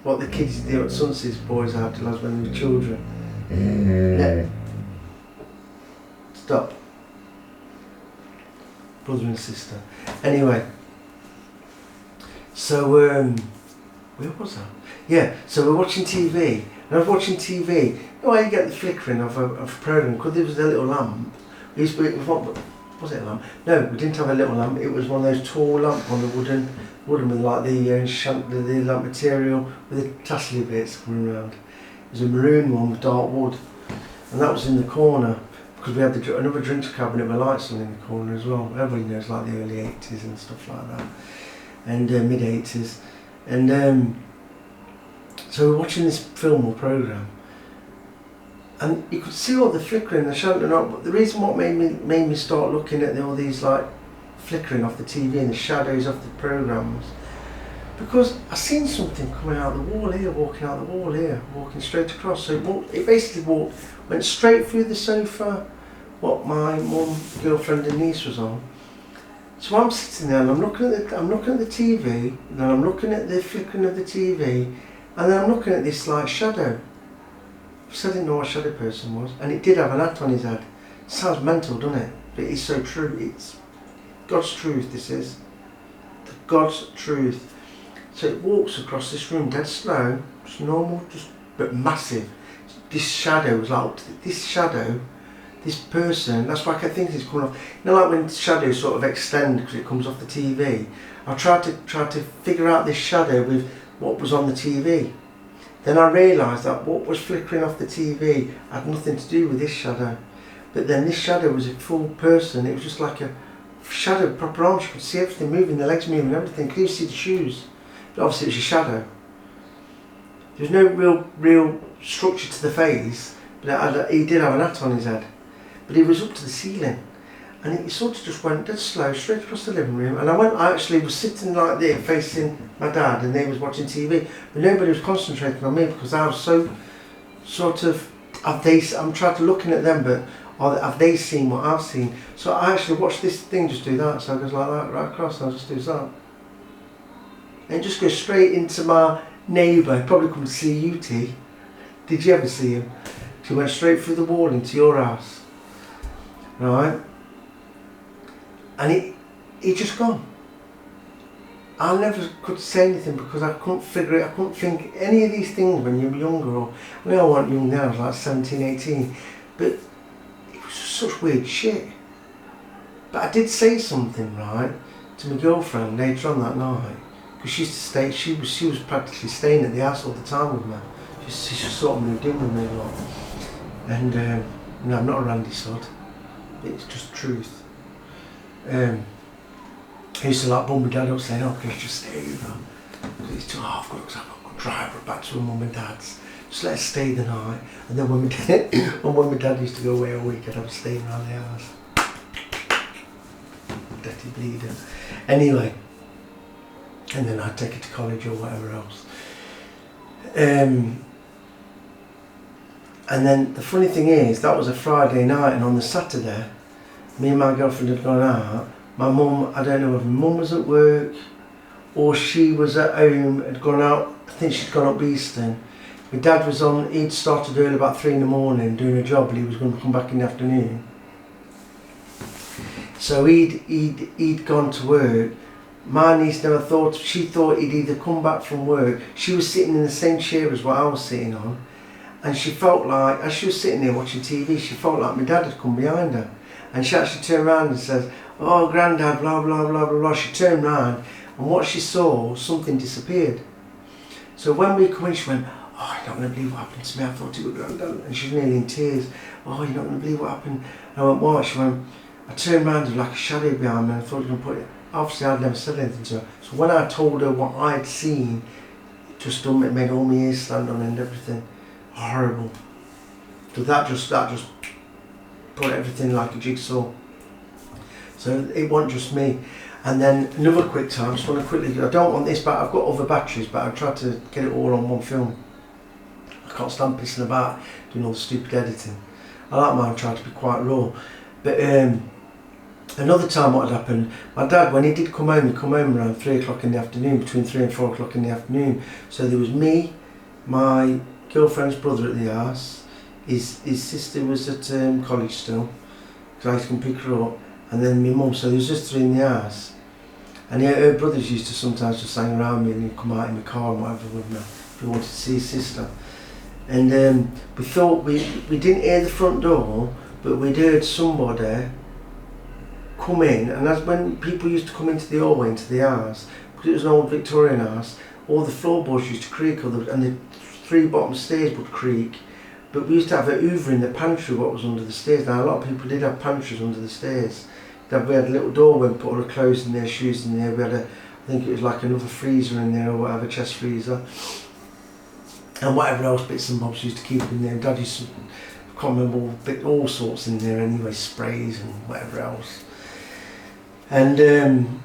What the kids do at Sunset's boys had to lads when they were children. Yeah. Stop. Brother and sister. Anyway. So where was I? Yeah, so we're watching TV. And I was watching TV. You know how you get the flickering of a programme? Because there was a little lamp. We used to be, was it a lamp? No, we didn't have a little lamp. It was one of those tall lamps on the wooden with like the lamp material with the tassely bits coming around. It was a maroon one with dark wood, and that was in the corner because we had another drinks cabinet with lights on in the corner as well. Everybody knows like the early 80s and stuff like that, and mid 80s, and so we're watching this film or programme, and you could see all the flickering, the shouting up. But the reason what made me start looking at all these like flickering off the TV and the shadows of the programmes, because I seen something coming out the wall here, walking straight across. So it basically went straight through the sofa, what my mum, girlfriend and niece was on. So I'm sitting there and I'm looking at the TV, and then I'm looking at the flickering of the TV, and then I'm looking at this like shadow. So I didn't know what a shadow person was, and it did have an hat on his head. It sounds mental, doesn't it? But it's so true. It's God's truth, this is. God's truth. So it walks across this room dead slow, just normal, but massive. This shadow was like, this shadow this person, that's why I kept thinking it's coming off. You know, like when shadows sort of extend because it comes off the TV. I tried to figure out this shadow with what was on the TV. Then I realised that what was flickering off the TV had nothing to do with this shadow. But then this shadow was a full person. It was just like a shadow, proper arms. You could see everything moving, the legs moving, everything. You could see the shoes. But obviously it was a shadow. There was no real structure to the face, but he did have an hat on his head. But he was up to the ceiling. And he sort of just went dead slow, straight across the living room. And I actually was sitting like this, facing my dad, and they was watching TV. But nobody was concentrating on me because I was so sort of, I'm trying to looking at them, but have they seen what I've seen? So I actually watched this thing just do that. So it goes like that, right across, and I just do that. And it just goes straight into my neighbour. He probably couldn't see you, T. Did you ever see him? He went straight through the wall into your house. Right? And he just gone. I never could say anything because I couldn't figure it. I couldn't think any of these things when you were younger. Or I mean, I wasn't young now, I was like 17, 18. But it was just such weird shit. But I did say something, right, to my girlfriend later on that night. Because she used to stay, she was practically staying at the house all the time with me. She just sort of moved in with me a lot. And, no, I'm not a randy sod. It's just truth. I used to like bum my dad up saying, oh, can I just stay over? Because it's too half good because I've got to drive her back to her mum and dad's. Just let her stay the night. And then when my dad used to go away a week, I'd have her staying around the house. Dirty bleeder. Anyway. And then I'd take her to college or whatever else. And then the funny thing is, that was a Friday night, and on the Saturday, me and my girlfriend had gone out. My mum, I don't know if my mum was at work or she was at home, had gone out, I think she'd gone up Easton. My dad was on, he'd started early about 3 in the morning doing a job, but he was going to come back in the afternoon. So he'd gone to work. My niece never thought, she thought he'd either come back from work. She was sitting in the same chair as what I was sitting on. And she felt like, as she was sitting there watching TV, she felt like my dad had come behind her. And she actually turned around and says, oh, Grandad, blah, blah, blah, blah, blah. She turned around, and what she saw, something disappeared. So when we come in, she went, oh, you're not going to believe what happened to me. I thought it was Grandad. And she was nearly in tears. Oh, you're not going to believe what happened. And I went, what? She went, I turned around, there was like a shadow behind me, and I thought you were going to put it. Obviously, I'd never said anything to her. So when I told her what I'd seen, it just made all my ears stand on end, everything. Horrible. So that just put everything like a jigsaw. So it wasn't just me. And then another quick time, just want to quickly, I don't want this, but I've got other batteries, but I've tried to get it all on one film. I can't stand pissing about doing all the stupid editing. I like mine, trying to be quite raw. But another time what had happened, my dad, when he did come home, he'd come home around 3 o'clock in the afternoon, between 3 and 4 o'clock in the afternoon. So there was me, my girlfriend's brother at the house, his sister was at college still, because I used to come pick her up, and then my mum, so there was just 3 in the house. And her brothers used to sometimes just hang around me and he'd come out in the car and whatever with me, if he wanted to see his sister. And we thought, we didn't hear the front door, but we'd heard somebody come in, and that's when people used to come into the hallway, into the house, because it was an old Victorian house, all the floorboards used to creak, and the 3 bottom stairs would creak. But we used to have a hoover in the pantry, what was under the stairs. Now a lot of people did have pantries under the stairs. We had a little door when we put all the clothes in there, shoes in there. We had I think it was like another freezer in there or whatever, chest freezer. And whatever else bits and bobs used to keep in there. Dad used to, I can't remember, all sorts in there anyway, sprays and whatever else. And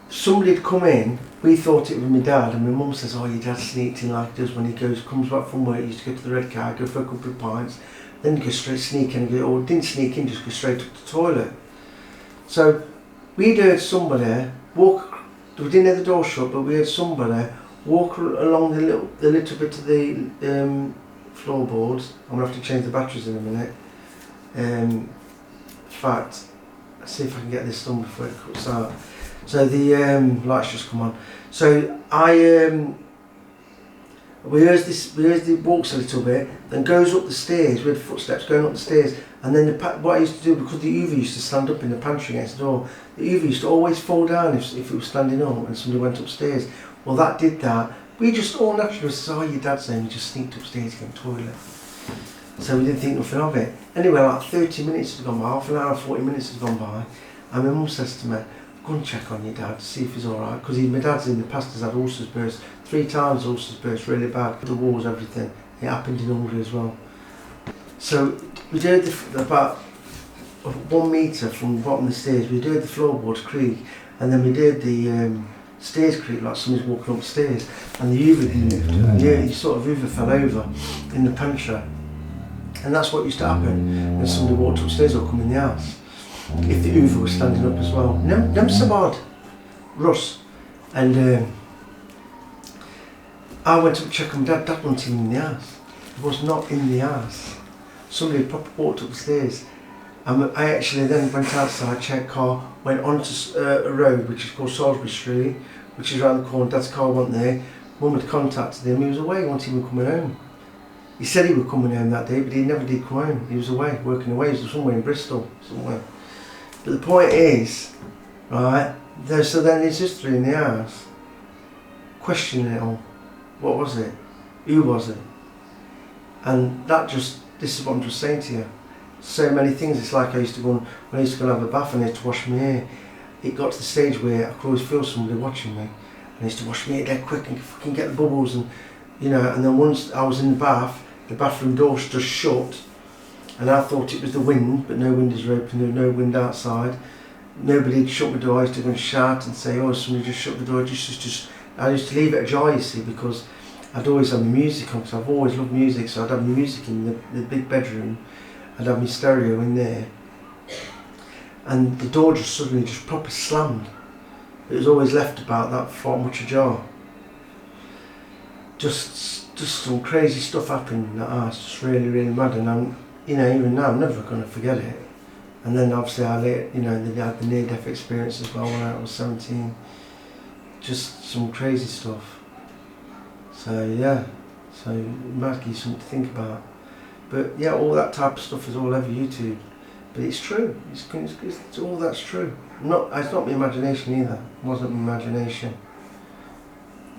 somebody had come in. We thought it was my dad, and my mum says, oh, your dad sneaked in like he does when he comes back from work. He used to go to the Red Car, go for a couple of pints, then go straight sneak in, or didn't sneak in, just go straight to the toilet. So we'd heard somebody walk, we didn't hear the door shut, but we heard somebody walk along the little bit of the floorboards. I'm going to have to change the batteries in a minute. In fact, let's see if I can get this done before it cuts out. So the lights just come on. So I We heard he walks a little bit, then goes up the stairs, we had footsteps going up the stairs, and then what I used to do, because the Uber used to stand up in the pantry against the door, the Uber used to always fall down if it was standing up and somebody went upstairs. Well, that did that. We just all naturally said, oh, your dad's saying you just sneaked upstairs to go to the toilet. So we didn't think nothing of it. Anyway, like 30 minutes had gone by, half an hour, 40 minutes had gone by, and my mum says to me, go and check on your dad, see if he's alright, because my dad's in the past has had ulcers burst, 3 times ulcers burst, really bad, the walls, everything. It happened in Alder as well. So we did about 1 metre from the bottom of the stairs, we did the floorboards creak, and then we did the stairs creak like somebody's walking upstairs, and the Uber moved. Yeah, he sort of Uber fell over in the pantry, and that's what used to happen when somebody walked upstairs or come in the house. If the Uber was standing up as well. Nem so bad. Russ. And I went to check on Dad. Dad wasn't even in the house. He was not in the house. Somebody proper walked upstairs. And I actually then went outside, checked car, went onto a road which is called Salisbury Street, which is around the corner. Dad's car wasn't there. Mum had contacted him. He was away. He wasn't even coming home. He said he was coming home that day, but he never did come home. He was away, working away. He was somewhere in Bristol, somewhere. But the point is, right, so then his sister in the house, questioning it all. What was it? Who was it? And this is what I'm just saying to you. So many things. It's like I used to go, when I used to go and have a bath and I had to wash my hair. It got to the stage where I could always feel somebody watching me. And I used to wash my hair dead quick and fucking get the bubbles, and and then once I was in the bathroom door just shut, and I thought it was the wind, but no windows were open, there was no wind outside. Nobody had shut my door. I used to go and shout and say, oh, somebody just shut the door. I used to leave it ajar, you see, because I'd always have my music on, because I've always loved music, so I'd have my music in the big bedroom, I'd have my stereo in there, and the door just suddenly just proper slammed. It was always left about that far much ajar. Just some crazy stuff happened in that house, just really, really mad, and I'm, even now I'm never going to forget it. And then obviously I had the near-death experience as well when I was 17. Just some crazy stuff. So yeah, so it might give you something to think about. But yeah, all that type of stuff is all over YouTube. But it's true, it's all that's true. It's not my imagination either, it wasn't my imagination.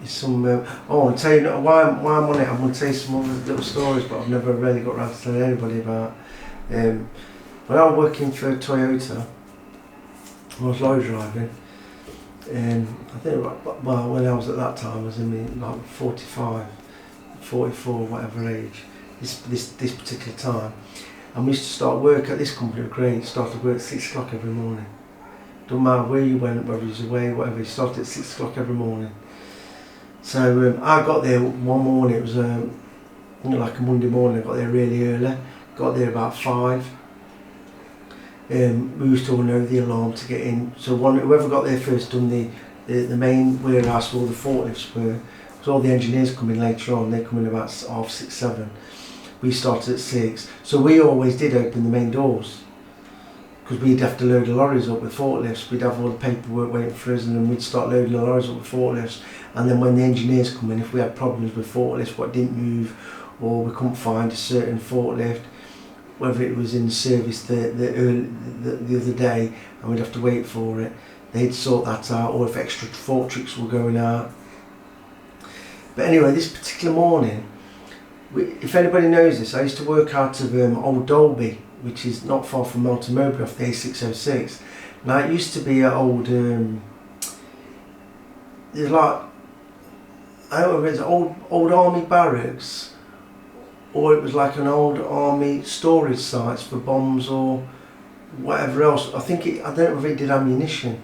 It's some, I'll tell you why I'm on it. I'm going to tell you some other little stories, but I've never really got around to telling anybody about. When I was working for Toyota, I was lorry driving, and I think, well, when I was at that time, I was in my 45, 44, whatever age, this particular time, and we used to start work at this company, great, started work at 6 o'clock every morning. Don't matter where you went, whether you was away, whatever, you started at 6 o'clock every morning. So I got there one morning, it was like a Monday morning, I got there really early, got there about 5. We used to all know the alarm to get in, so whoever got there first done the main warehouse where all the forklifts were, because all the engineers come in later on, they come in about 6:30, 7. We started at 6, so we always did open the main doors, because we'd have to load the lorries up with forklifts, we'd have all the paperwork waiting for us, and then we'd start loading the lorries up with forklifts, and then when the engineers come in, if we had problems with forklifts, what didn't move, or we couldn't find a certain forklift, whether it was in service the other day and we'd have to wait for it, they'd sort that out, or if extra fork trucks were going out. But anyway, this particular morning, if anybody knows this, I used to work out of old Dalby, which is not far from Melton, Mowbray off the A606. Now it used to be an old, there's like, I don't know if it's old army barracks, or it was like an old army storage sites for bombs or whatever else. I don't know if it did ammunition.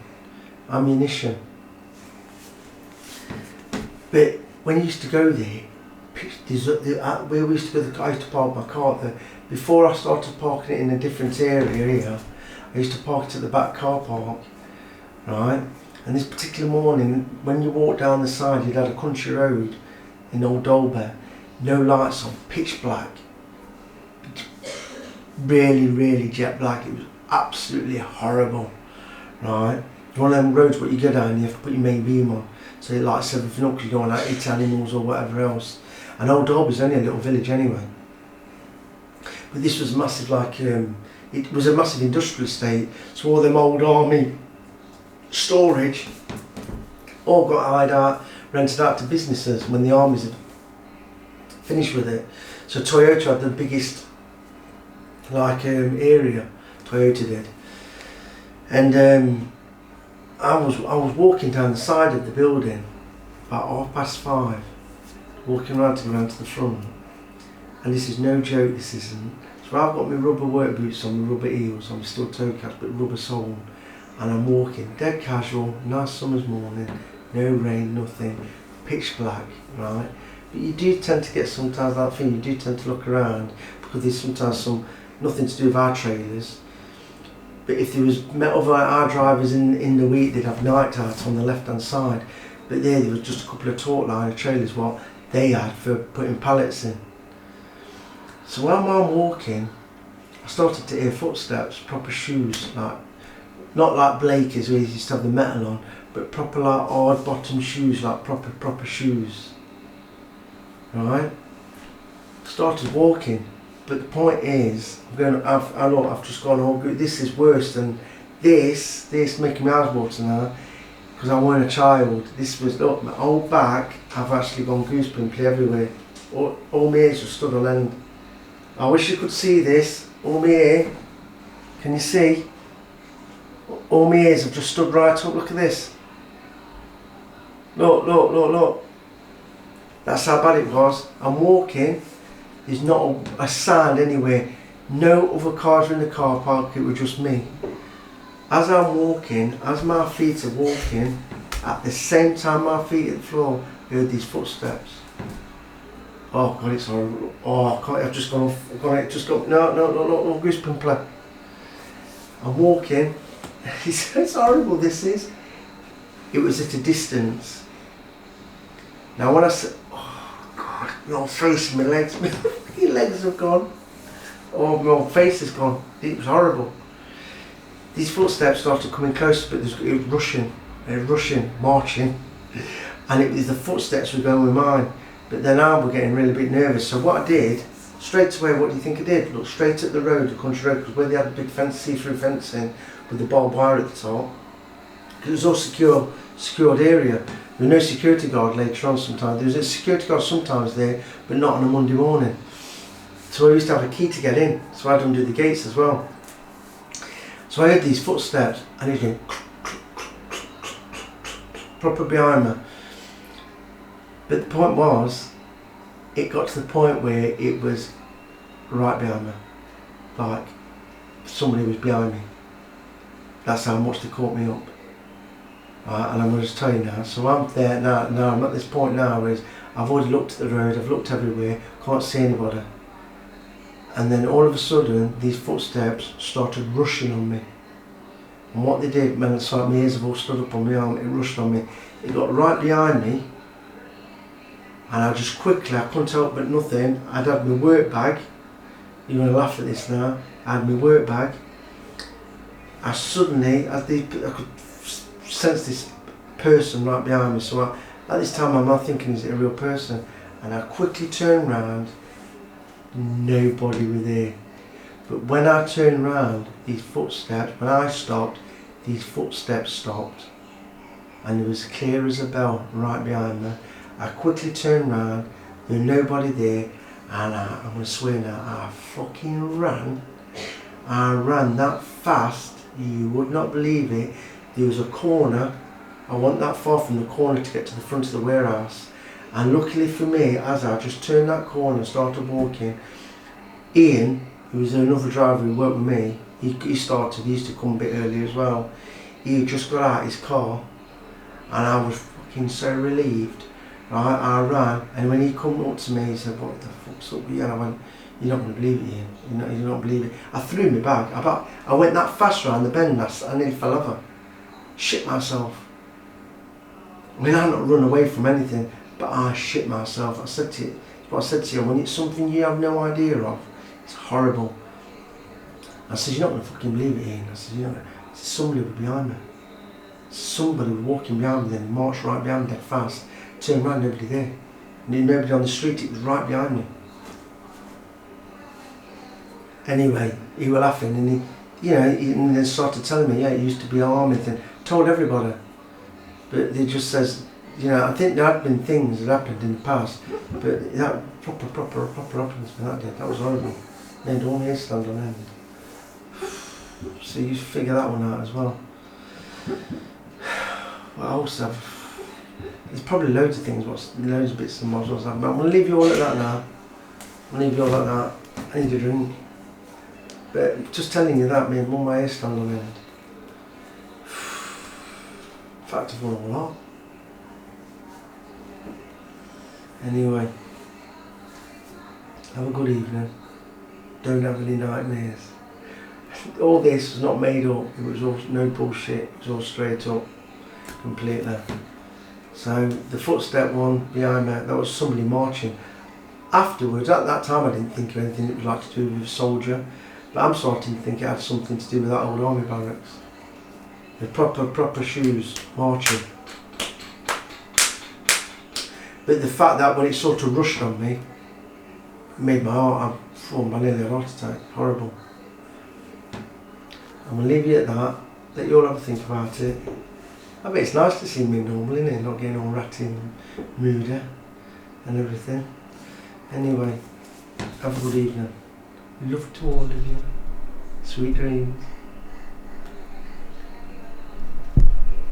But when you used to go there, where we used to go, I used to park my car there. Before I started parking it in a different area here, I used to park it at the back car park, right? And this particular morning, when you walk down the side, you'd had a country road in Old Dalby, no lights on, pitch black, really, really jet black. It was absolutely horrible, right? One of them roads where you go down, you have to put your main beam on, so it lights everything up because you're going out, hit animals or whatever else. And Old Dalby's only a little village anyway. But this was massive, like, it was a massive industrial estate, so all them old army storage all got hired out, rented out to businesses when the armies had finished with it. So Toyota had the biggest, like, area, Toyota did. And I was walking down the side of the building about 5:30, walking around to go around to the front. And this is no joke, this isn't. So I've got my rubber work boots on, my rubber heels, I'm still toe caps, but rubber sole. And I'm walking, dead casual, nice summer's morning, no rain, nothing, pitch black, right? But you do tend to get sometimes that thing, you do tend to look around, because there's sometimes nothing to do with our trailers. But if there was other our drivers in the week, they'd have night out on the left hand side. But there was just a couple of taut line trailers, what they had for putting pallets in. So while I'm walking, I started to hear footsteps, proper shoes, like not like Blakey's where you used to have the metal on, but proper like hard bottom shoes, like proper shoes. Right? Started walking, but the point is, I've just gone, oh, this is worse than this making my eyes water now, because I weren't a child. This was, look, my whole back, I've actually gone goose pimply everywhere. All my ears have stood on end. I wish you could see this, all my ear, can you see? All my ears have just stood right up, look at this. Look. That's how bad it was. I'm walking, there's not a sound anywhere. No other cars are in the car park, it was just me. As I'm walking, as my feet are walking, at the same time my feet hit the floor, I heard these footsteps. Oh God, it's horrible. Oh, I can't, I've just gone off, no, goose pimpler. I'm walking, it's horrible this is. It was at a distance. Now when I said, oh God, my whole face, my legs, my legs have gone. Oh, my whole face is gone. It was horrible. These footsteps started coming closer, but it was rushing, marching. And it was the footsteps were going with mine. But then I was getting really a bit nervous. So what I did, straight away, what do you think I did? Looked straight at the road, the country road, because where they had a big fence, see-through fencing with the barbed wire at the top. It was all secured area. There was no security guard later on sometimes. There was a security guard sometimes there, but not on a Monday morning. So I used to have a key to get in, so I'd undo the gates as well. So I heard these footsteps, and it went proper behind me. But the point was, it got to the point where it was right behind me. Like, somebody was behind me. That's how much they caught me up. And I'm going to just tell you now, so I'm there now, I'm at this point now where I've already looked at the road, I've looked everywhere, can't see anybody. And then all of a sudden, these footsteps started rushing on me. And what they did, man, it's like my ears have all stood up on my arm, it rushed on me. It got right behind me, and I just quickly, I couldn't help but nothing, I'd had my work bag, you're going to laugh at this now, I had my work bag. I suddenly, I could sense this person right behind me, so at this time I'm not thinking, is it a real person? And I quickly turned round, nobody was there. But when I turned round, these footsteps, when I stopped, these footsteps stopped. And it was clear as a bell right behind me. I quickly turned round, there was nobody there, and I'm going to swear now, I fucking ran. I ran that fast, you would not believe it. There was a corner, I wasn't that far from the corner to get to the front of the warehouse. And luckily for me, as I just turned that corner and started walking, Ian, who was another driver who worked with me, he used to come a bit early as well. He had just got out his car, and I was fucking so relieved. Right, I ran, and when he come up to me, he said, "What the fuck's up with you?" And I went, "You're not going to believe it, Ian. You're not believe it." I threw my bag. I went that fast round the bend, I nearly fell over. Shit myself. I mean, I've not run away from anything, but I shit myself. I said to you, when it's something you have no idea of, it's horrible. I said, "You're not going to fucking believe it, Ian." I said, somebody was behind me. Somebody was walking behind me, then marched right behind me dead fast. Turned around, nobody there. Knew nobody on the street, it was right behind me. Anyway, he was laughing and he then started telling me, yeah, it used to be an army thing. Told everybody. But they just says, I think there had been things that happened in the past, but that proper happens for that day. That was horrible. Made all my hair stand on end. So you figure that one out as well. What else have? There's probably loads of things, loads of bits and bobs what's happened. But I'm going to leave you all at that now. I'm going to leave you all at that. I need a drink. But just telling you that made all my hair stand on end. In fact, I've won a lot. Anyway, have a good evening. Don't have any nightmares. All this was not made up. It was all no bullshit. It was all straight up, completely. So the footstep one behind me, that was somebody marching. Afterwards, at that time, I didn't think of anything it was like to do with a soldier, but I'm starting to think it had something to do with that old army barracks. The proper shoes marching. But the fact that when it sort of rushed on me, it made my heart, I nearly had a heart attack. Horrible. I'm going to leave you at that. Let you all have a think about it. I bet it's nice to see me normal, isn't it? Not getting all ratty and moody and everything. Anyway, have a good evening. Love to all of you. Sweet dreams.